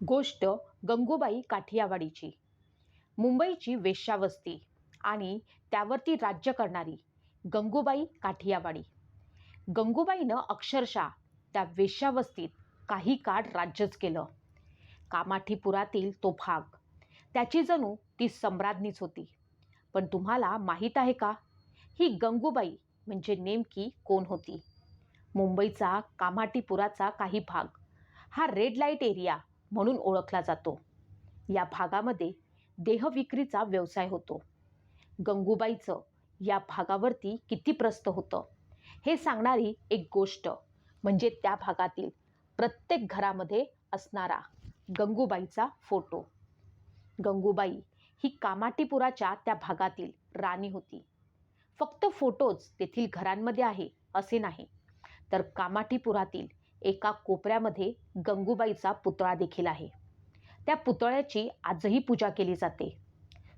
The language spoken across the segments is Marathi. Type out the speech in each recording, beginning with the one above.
गोष्ट गंगूबाई काठियावाडीची. मुंबईची वेश्यावस्ती आणि त्यावरती राज्य करणारी गंगूबाई काठियावाडी. गंगूबाईनं अक्षरशः त्या वेश्यावस्तीत काही काळ राज्यच केलं. कामाठीपुरातील तो भाग, त्याची जणू ती सम्राज्ञीच होती. पण तुम्हाला माहीत आहे का, ही गंगूबाई म्हणजे नेमकी कोण होती? मुंबईचा कामाठीपुराचा काही भाग हा रेड लाईट एरिया म्हणून ओळखला जातो. या भागामध्ये देहविक्रीचा व्यवसाय होतो. गंगूबाईचं या भागावरती किती प्रस्थ होतं हे सांगणारी एक गोष्ट म्हणजे त्या भागातील प्रत्येक घरामध्ये असणारा गंगूबाईचा फोटो. गंगूबाई ही कामाठीपुराच्या त्या भागातील राणी होती. फक्त फोटोच तेथील घरांमध्ये आहे असे नाही, तर कामाठीपुरातील एका कोपऱ्यामध्ये गंगूबाईचा पुतळा देखील आहे. त्या पुतळ्याची आजही पूजा केली जाते.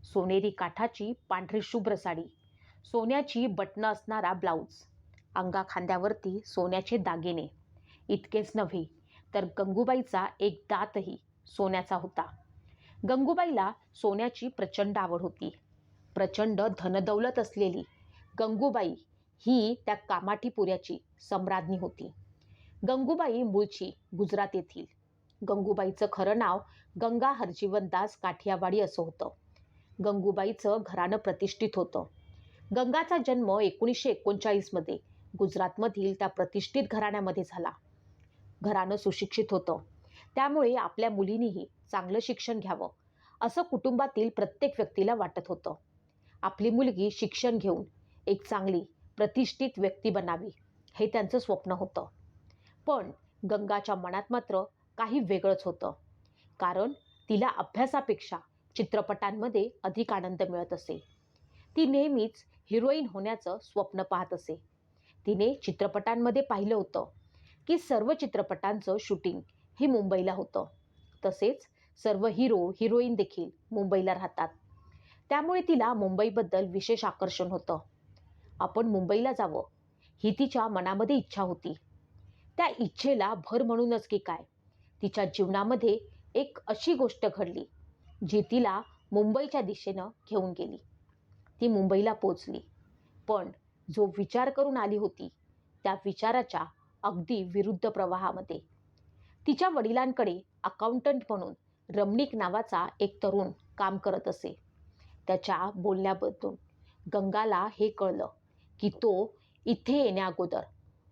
सोनेरी काठाची पांढरी शुभ्र साडी, सोन्याची बटणं असणारा ब्लाऊज, अंगाखांद्यावरती सोन्याचे दागिने. इतकेच नव्हे तर गंगूबाईचा एक दातही सोन्याचा होता. गंगूबाईला सोन्याची प्रचंड आवड होती. प्रचंड धनदौलत असलेली गंगूबाई ही त्या कामाठीपुऱ्याची सम्राज्ञी होती. गंगूबाई मूळची गुजरात येथील. गंगूबाईचं खरं नाव गंगा हरजीवनदास काठियावाडी असं होतं. गंगूबाईचं घराणं प्रतिष्ठित होतं. गंगाचा जन्म 1939 मध्ये गुजरातमधील त्या प्रतिष्ठित घराण्यामध्ये झाला. घराणं सुशिक्षित होतं, त्यामुळे आपल्या मुलींनीही चांगलं शिक्षण घ्यावं असं कुटुंबातील प्रत्येक व्यक्तीला वाटत होतं. आपली मुलगी शिक्षण घेऊन एक चांगली प्रतिष्ठित व्यक्ती बनावी हे त्यांचं स्वप्न होतं. पण गंगाच्या मनात मात्र काही वेगळंच होतं, कारण तिला अभ्यासापेक्षा चित्रपटांमध्ये अधिक आनंद मिळत असे. ती नेहमीच हिरोईन होण्याचं स्वप्न पाहत असे. तिने चित्रपटांमध्ये पाहिलं होतं की सर्व चित्रपटांचं शूटिंग हे मुंबईला होतं. तसेच सर्व हिरो हिरोईन देखील मुंबईला राहतात. त्यामुळे तिला मुंबईबद्दल विशेष आकर्षण होतं. आपण मुंबईला जावं ही तिच्या मनामध्ये इच्छा होती. त्या इच्छेला भर म्हणूनच की काय, तिच्या जीवनामध्ये एक अशी गोष्ट घडली जी तिला मुंबईच्या दिशेनं घेऊन गेली. ती मुंबईला पोचली, पण जो विचार करून आली होती त्या विचाराच्या अगदी विरुद्ध प्रवाहामध्ये. तिच्या वडिलांकडे अकाउंटंट म्हणून रमणीक नावाचा एक तरुण काम करत असे. त्याच्या बोलण्याबद्दल गंगाला हे कळलं की तो इथे येण्याअगोदर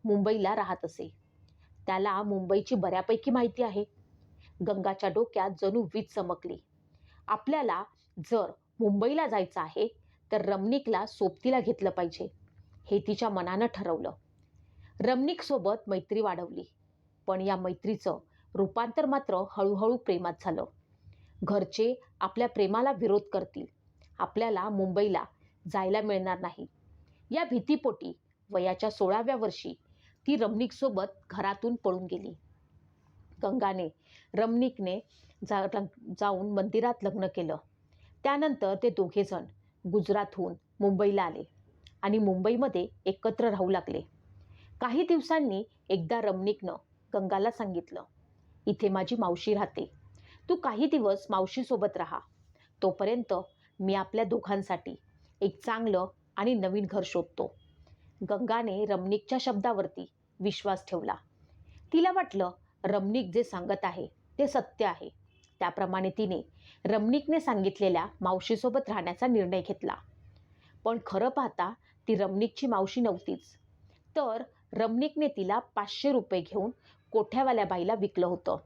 मुंबईला राहत असे. त्याला मुंबईची बऱ्यापैकी माहिती आहे. गंगाच्या डोक्यात जणू वीज चमकली. आपल्याला जर मुंबईला जायचं आहे तर रमणीकला सोबतीला घेतलं पाहिजे हे तिच्या मनानं ठरवलं. रमणीकसोबत मैत्री वाढवली, पण या मैत्रीचं रूपांतर मात्र हळूहळू प्रेमात झालं. घरचे आपल्या प्रेमाला विरोध करतील, आपल्याला मुंबईला जायला मिळणार नाही या भीतीपोटी वयाच्या 16व्या वर्षी ती रमणीकसोबत घरातून पळून गेली. गंगाने रमणीकने जाऊन मंदिरात लग्न केलं. त्यानंतर ते दोघेजण गुजरातहून मुंबईला आले आणि मुंबईमध्ये एकत्र राहू लागले. काही दिवसांनी एकदा रमणीकनं गंगाला सांगितलं, इथे माझी मावशी राहते, तू काही दिवस मावशीसोबत राहा. तोपर्यंत मी आपल्या दोघांसाठी एक चांगलं आणि नवीन घर शोधतो. गंगाने रमणीकच्या शब्दावरती विश्वास ठेवला. तिला वाटलं रमणीक जे सांगत आहे ते सत्य आहे. त्याप्रमाणे तिने रमणीकने सांगितलेल्या मावशीसोबत राहण्याचा निर्णय घेतला. पण खरं पाहता ती रमणीकची मावशी नव्हतीच, तर रमणीकने तिला 500 रुपये घेऊन कोठ्यावाल्या बाईला विकलं होतं.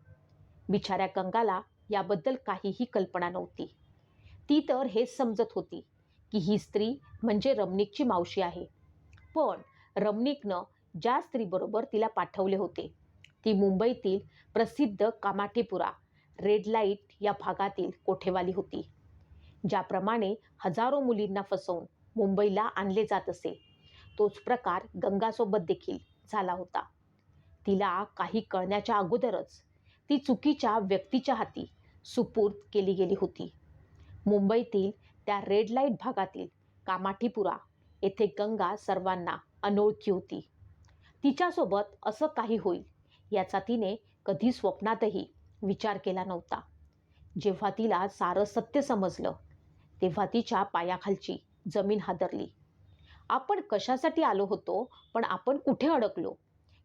बिचाऱ्या गंगाला याबद्दल काहीही कल्पना नव्हती. ती तर हेच समजत होती की ही स्त्री म्हणजे रमणीकची मावशी आहे. पण रमणीकनं ज्या स्त्रीबरोबर तिला पाठवले होते ती मुंबईतील प्रसिद्ध कामाठीपुरा रेड लाईट या भागातील कोठेवाली होती. ज्याप्रमाणे हजारो मुलींना फसवून मुंबईला आणले जात असे, तोच प्रकार गंगासोबत देखील झाला होता. तिला काही कळण्याच्या अगोदरच ती चुकीच्या व्यक्तीच्या हाती सुपूर्द केली गेली होती. मुंबईतील त्या रेड लाईट भागातील कामाठीपुरा येथे गंगा सर्वांना अनोळखी होती. तिच्यासोबत असं काही होईल याचा तिने कधी स्वप्नातही विचार केला नव्हता. जेव्हा तिला सारं सत्य समजलं तेव्हा तिच्या पायाखालची जमीन हादरली. आपण कशासाठी आलो होतो, पण आपण कुठे अडकलो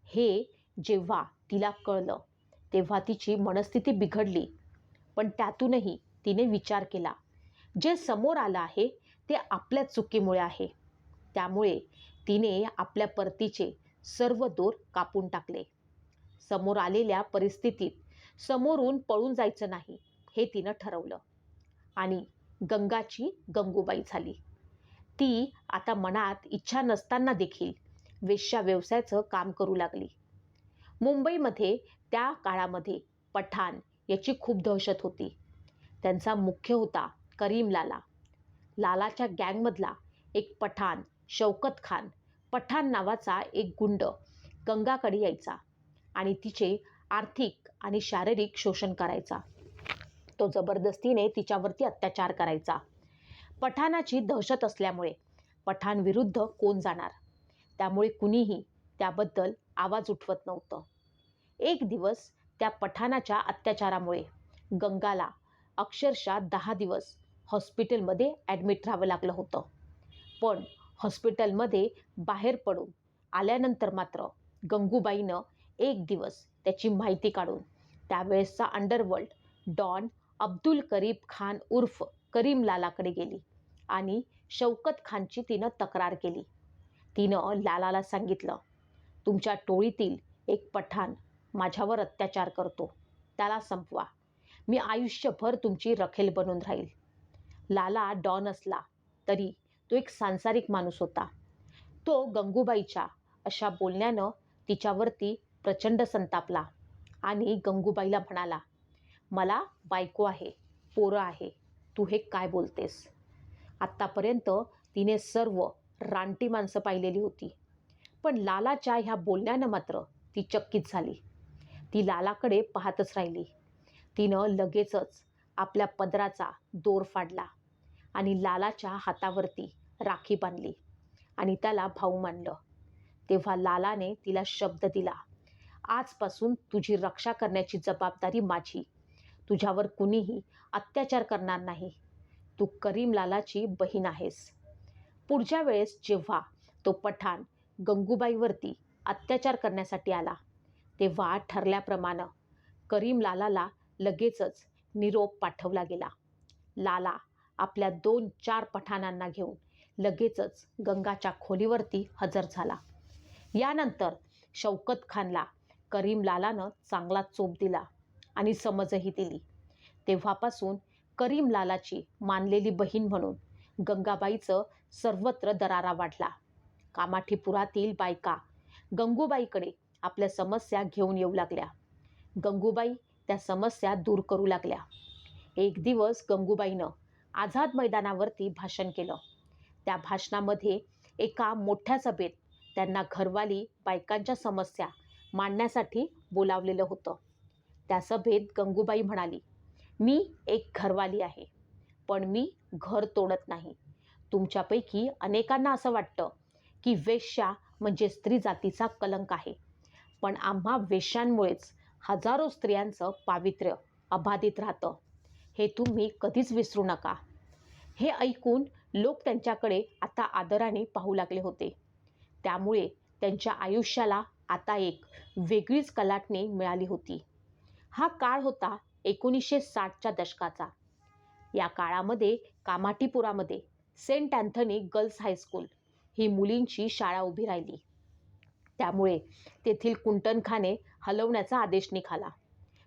हे जेव्हा तिला कळलं तेव्हा तिची मनस्थिती बिघडली. पण त्यातूनही तिने विचार केला, जे समोर आलं आहे ते आपल्या चुकीमुळे आहे. त्यामुळे तिने आपल्या परतीचे सर्व दोर कापून टाकले. समोर आलेल्या परिस्थितीत समोरून पळून जायचं नाही हे तिनं ठरवलं आणि गंगाची गंगूबाई झाली. ती आता मनात इच्छा नसताना देखील वेश्या व्यवसायाचं काम करू लागली. मुंबईमध्ये त्या काळामध्ये पठाण याची खूप दहशत होती. त्यांचा मुख्य होता करीम लाला. लालाच्या गँगमधला एक पठाण शौकत खान पठाण नावाचा एक गुंड गंगाकडे यायचा आणि तिचे आर्थिक आणि शारीरिक शोषण करायचा. तो जबरदस्तीने तिच्यावरती अत्याचार करायचा. पठाणाची दहशत असल्यामुळे पठाण विरुद्ध कोण जाणार, त्यामुळे कुणीही त्याबद्दल आवाज उठवत नव्हतं. एक दिवस त्या पठाणाच्या अत्याचारामुळे गंगाला अक्षरशः 10 दिवस हॉस्पिटलमध्ये ॲडमिट राहावं लागलं होतं. पण हॉस्पिटलमध्ये बाहेर पडून आल्यानंतर मात्र गंगूबाईनं एक दिवस त्याची माहिती काढून त्यावेळेसचा अंडरवर्ल्ड डॉन अब्दुल करीम खान उर्फ करीम लालाकडे गेली आणि शौकत खानची तिनं तक्रार केली. तिनं लालाला सांगितलं, तुमच्या टोळीतील एक पठाण माझ्यावर अत्याचार करतो, त्याला संपवा. मी आयुष्यभर तुमची रखेल बनून राहील. लाला डॉन असला तरी तो एक सांसारिक माणूस होता. तो गंगूबाईच्या अशा बोलण्यानं तिच्यावरती प्रचंड संतापला आणि गंगूबाईला म्हणाला, मला बायको आहे, पोरं आहे, तू हे काय बोलतेस? आत्तापर्यंत तिने सर्व रानटी माणसं पाहिलेली होती, पण लालाच्या ह्या बोलण्यानं मात्र ती चकित झाली. ती लालाकडे पाहतच राहिली. तिनं लगेचच आपल्या पदराचा दोर फाडला आणि लालाच्या हातावरती राखी बांधली आणि त्याला भाऊ मानलं. तेव्हा लालाने तिला शब्द दिला, आजपासून तुझी रक्षा करण्याची जबाबदारी माझी. तुझ्यावर कुणीही अत्याचार करणार नाही. तू करीम लालाची बहीण आहेस. पुढच्या वेळेस जेव्हा तो पठाण गंगूबाईवरती अत्याचार करण्यासाठी आला तेव्हा ठरल्याप्रमाणे करीम लालाला लगेचच निरोप पाठवला गेला. लाला आपल्या 2-4 पठाणांना घेऊन लगेचच गंगाच्या खोलीवरती हजर झाला. यानंतर शौकत खानला करीम लालानं चांगला चोप दिला आणि समजही दिली. तेव्हापासून करीम लालाची मानलेली बहीण म्हणून गंगाबाईचं सर्वत्र दरारा वाढला. कामाठीपुरातील बायका गंगूबाईकडे आपल्या समस्या घेऊन येऊ लागल्या. गंगूबाई त्या समस्या दूर करू लागल्या. एक दिवस गंगूबाईनं आझाद मैदानावरती भाषण केलं. त्या भाषणामध्ये एका मोठ्या सभेत त्यांना घरवाली बायकांच्या समस्या मांडण्यासाठी बोलावलेलं होतं. त्या सभेत गंगूबाई म्हणाली, मी एक घरवाली आहे, पण मी घर तोडत नाही. तुमच्यापैकी अनेकांना असं वाटतं की वेश्या म्हणजे स्त्री जातीचा कलंक आहे, पण आम्हा वेश्यांमुळेच हजारो स्त्रियांचं पावित्र्य अबाधित राहतं, हे तुम्ही कधीच विसरू नका. हे ऐकून लोक त्यांच्याकडे आता आदराने पाहू लागले होते. त्यामुळे त्यांच्या आयुष्याला आता एक वेगळीच कलाटणी मिळाली होती. हा काळ होता 1960च्या दशकाचा. या काळामध्ये कामाठीपुरामध्ये सेंट अँथनी गर्ल्स हायस्कूल ही मुलींची शाळा उभी राहिली. त्यामुळे तेथील कुंटणखाने हलवण्याचा आदेश निघाला.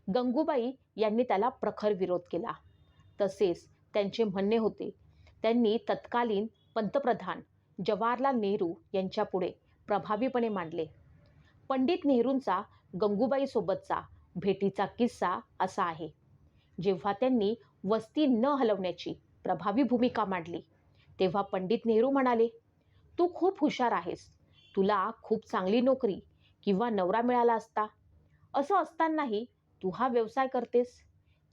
गंगूबाई यांनी त्याला प्रखर विरोध केला. तसेच त्यांचे म्हणणे होते, त्यांनी तत्कालीन पंतप्रधान जवाहरलाल नेहरू यांच्यापुढे प्रभावीपणे मांडले. पंडित नेहरूंचा गंगूबाईसोबतचा भेटीचा किस्सा असा आहे. जेव्हा त्यांनी वस्ती न हलवण्याची प्रभावी भूमिका मांडली तेव्हा पंडित नेहरू म्हणाले, तू खूप हुशार आहेस, तुला खूप चांगली नोकरी किंवा नवरा मिळाला असता. असं असतानाही तू हा व्यवसाय करतेस,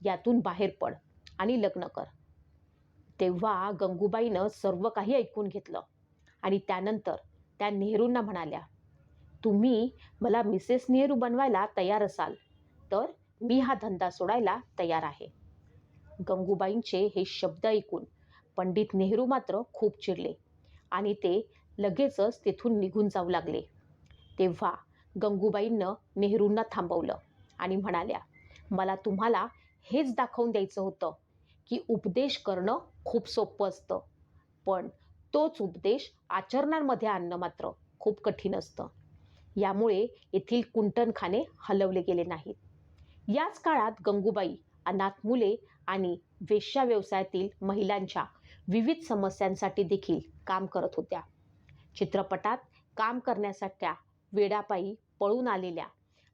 यातून बाहेर पड आणि लग्न कर. तेव्हा गंगूबाईनं सर्व काही ऐकून घेतलं आणि त्यानंतर त्या नेहरूंना म्हणाल्या, तुम्ही मला मिसेस नेहरू बनवायला तयार असाल तर मी हा धंदा सोडायला तयार आहे. गंगूबाईंचे हे शब्द ऐकून पंडित नेहरू मात्र खूप चिडले आणि ते लगेचच तेथून निघून जाऊ लागले. तेव्हा गंगूबाईंनं नेहरूंना थांबवलं आणि म्हणाल्या, मला तुम्हाला हेच दाखवून द्यायचं होतं की उपदेश करणं खूप सोपं असतं, पण तोच उपदेश आचरणांमध्ये आणणं मात्र खूप कठीण असतं. यामुळे येथील कुंटणखाने हलवले गेले नाहीत. याच काळात गंगूबाई अनाथ मुले आणि वेश्या व्यवसायातील महिलांच्या विविध समस्यांसाठी देखील काम करत होत्या. चित्रपटात काम करण्यासाठी वेडापायी पळून आलेल्या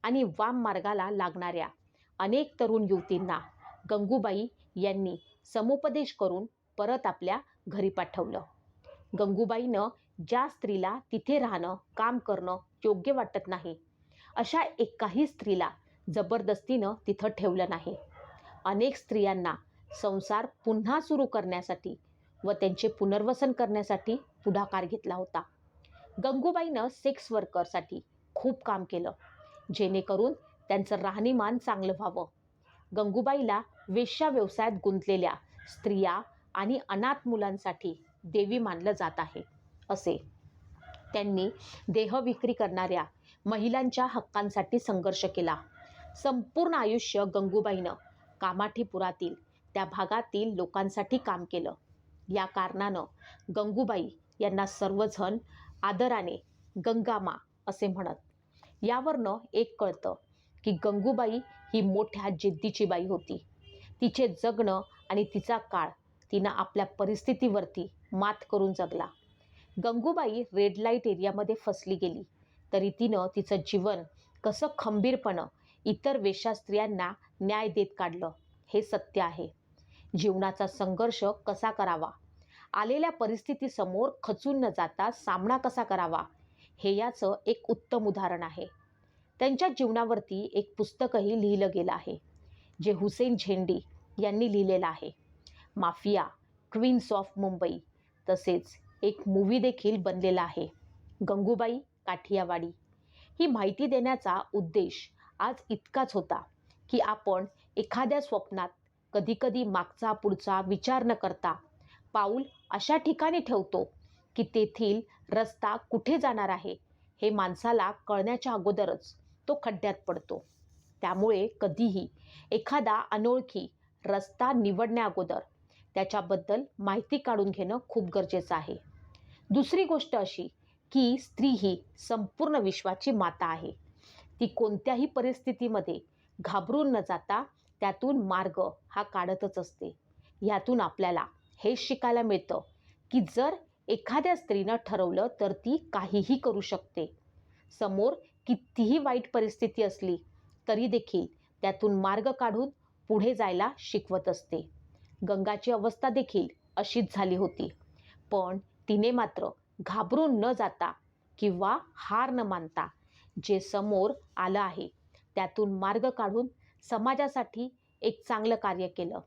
आणि वाम मार्गाला लागणाऱ्या अनेक तरुण युवतींना गंगूबाई यांनी समुपदेश करून परत आपल्या घरी पाठवलं. गंगूबाईनं ज्या स्त्रीला तिथे राहणं, काम करणं योग्य वाटत नाही, अशा एकाही स्त्रीला जबरदस्तीनं तिथं ठेवलं नाही. अनेक स्त्रियांना संसार पुन्हा सुरू करण्यासाठी व त्यांचे पुनर्वसन करण्यासाठी पुढाकार घेतला होता. गंगूबाईनं सेक्स वर्करसाठी खूप काम केलं, जेणेकरून त्यांचं राहणीमान चांगलं व्हावं. गंगूबाईला वेश्या व्यवसायात गुंतलेल्या स्त्रिया आणि अनाथ मुलांसाठी देवी मानलं जात आहे. असे त्यांनी देहविक्री करणाऱ्या महिलांच्या हक्कांसाठी संघर्ष केला. संपूर्ण आयुष्य गंगूबाईनं कामाठीपुरातील त्या भागातील लोकांसाठी काम केलं. या कारणानं गंगूबाई यांना सर्वजण आदराने गंगामा असे म्हणत. यावरनं एक कळतं की गंगूबाई ही मोठ्या जिद्दीची बाई होती. तिचे जगणं आणि तिचा काळ तिनं आपल्या परिस्थितीवरती मात करून जगला. गंगूबाई रेड लाईट एरियामध्ये फसली गेली तरी तिनं तिचं जीवन कसं खंबीरपणं इतर वेश्या स्त्रियांना न्याय देत काढलं हे सत्य आहे. जीवनाचा संघर्ष कसा करावा, आलेल्या परिस्थितीसमोर खचून न जाता सामना कसा करावा, हे याचं एक उत्तम उदाहरण आहे. त्यांच्या जीवनावरती एक पुस्तकही लिहिलं गेलं आहे, जे हुसेन झेंडी यांनी लिहिलेलं आहे. माफिया, क्वीन्स ऑफ मुंबई, तसेच एक मूवी देखील बनलेला आहे, गंगूबाई काठियावाडी. ही माहिती देण्याचा उद्देश आज इतकाच होता की आपण एखाद्या स्वप्नात कधीकधी मागचा पुढचा विचार न करता पाऊल अशा ठिकाणी ठेवतो की तेथील रस्ता कुठे जाणार आहे हे माणसाला कळण्याच्या अगोदरच तो खड्ड्यात पडतो. त्यामुळे कधीही एखादा अनोळखी रस्ता निवडण्याअगोदर त्याच्याबद्दल माहिती काढून घेणं खूप गरजेचं आहे. दुसरी गोष्ट अशी की स्त्री ही संपूर्ण विश्वाची माता आहे. ती कोणत्याही परिस्थितीमध्ये घाबरून न जाता त्यातून मार्ग हा काढतच असते. यातून आपल्याला हे शिकायला मिळतं की जर एखाद्या स्त्रीनं ठरवलं तर ती काहीही करू शकते. समोर कितीही वाईट परिस्थिती असली तरी देखील त्यातून मार्ग काढून पुढे जायला शिकवत असते. गंगाची अवस्था देखील अशीच झाली होती, पण तिने मात्र घाबरून न जाता किंवा हार न मानता जे समोर आलं आहे त्यातून मार्ग काढून समाजासाठी एक चांगलं कार्य केलं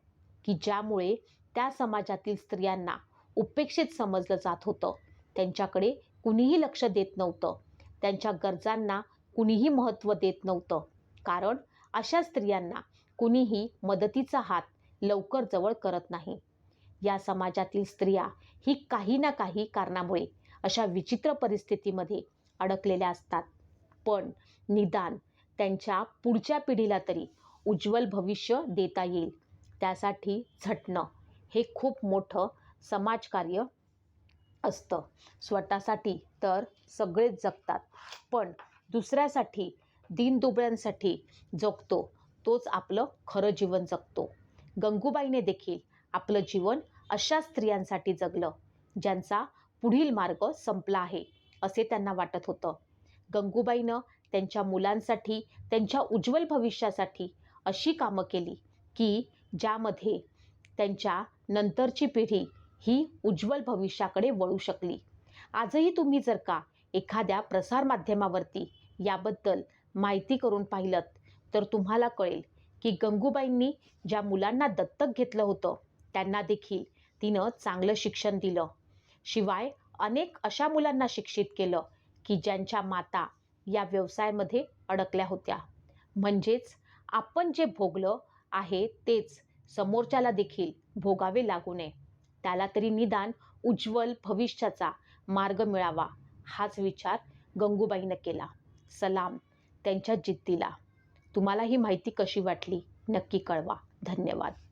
की ज्यामुळे त्या समाजातील स्त्रियांना उपेक्षित समजलं जात होतं. त्यांच्याकडे कुणीही लक्ष देत नव्हतं, त्यांच्या गरजांना कुणीही महत्त्व देत नव्हतं, कारण अशा स्त्रियांना कुणीही मदतीचा हात लवकर जवळ करत नाही. या समाजातील स्त्रिया ही काही ना काही कारणामुळे अशा विचित्र परिस्थितीमध्ये अडकलेल्या असतात, पण निदान त्यांच्या पुढच्या पिढीला तरी उज्ज्वल भविष्य देता येईल त्यासाठी झटणं हे खूप मोठं समाजकार्य असतं. स्वतःसाठी तर सगळेच जगतात, पण दुसऱ्यासाठी, दीनदुबळ्यांसाठी जगतो तोच आपलं खरं जीवन जगतो. गंगूबाईने देखील आपलं जीवन अशा स्त्रियांसाठी जगलं ज्यांचा पुढील मार्ग संपला आहे असे त्यांना वाटत होतं. गंगूबाईनं त्यांच्या मुलांसाठी, त्यांच्या उज्ज्वल भविष्यासाठी अशी कामं केली की ज्यामध्ये त्यांच्या नंतरची पिढी ही उज्ज्वल भविष्याकडे वळू शकली. आजही तुम्ही जर का एखाद्या प्रसारमाध्यमावरती याबद्दल माहिती करून पाहिलं तर तुम्हाला कळेल की गंगूबाईंनी ज्या मुलांना दत्तक घेतलं होतं त्यांना देखील तिनं चांगलं शिक्षण दिलं. शिवाय अनेक अशा मुलांना शिक्षित केलं की ज्यांच्या माता या व्यवसायामध्ये अडकल्या होत्या. म्हणजेच आपण जे भोगलं आहे तेच समोरच्याला देखील भोगावे लागू नये, त्याला तरी निदान उज्ज्वल भविष्याचा मार्ग मिळावा, हाच विचार गंगूबाईनं केला. सलाम त्यांच्या जिद्दीला. तुम्हाला ही माहिती कशी वाटली नक्की कळवा. धन्यवाद.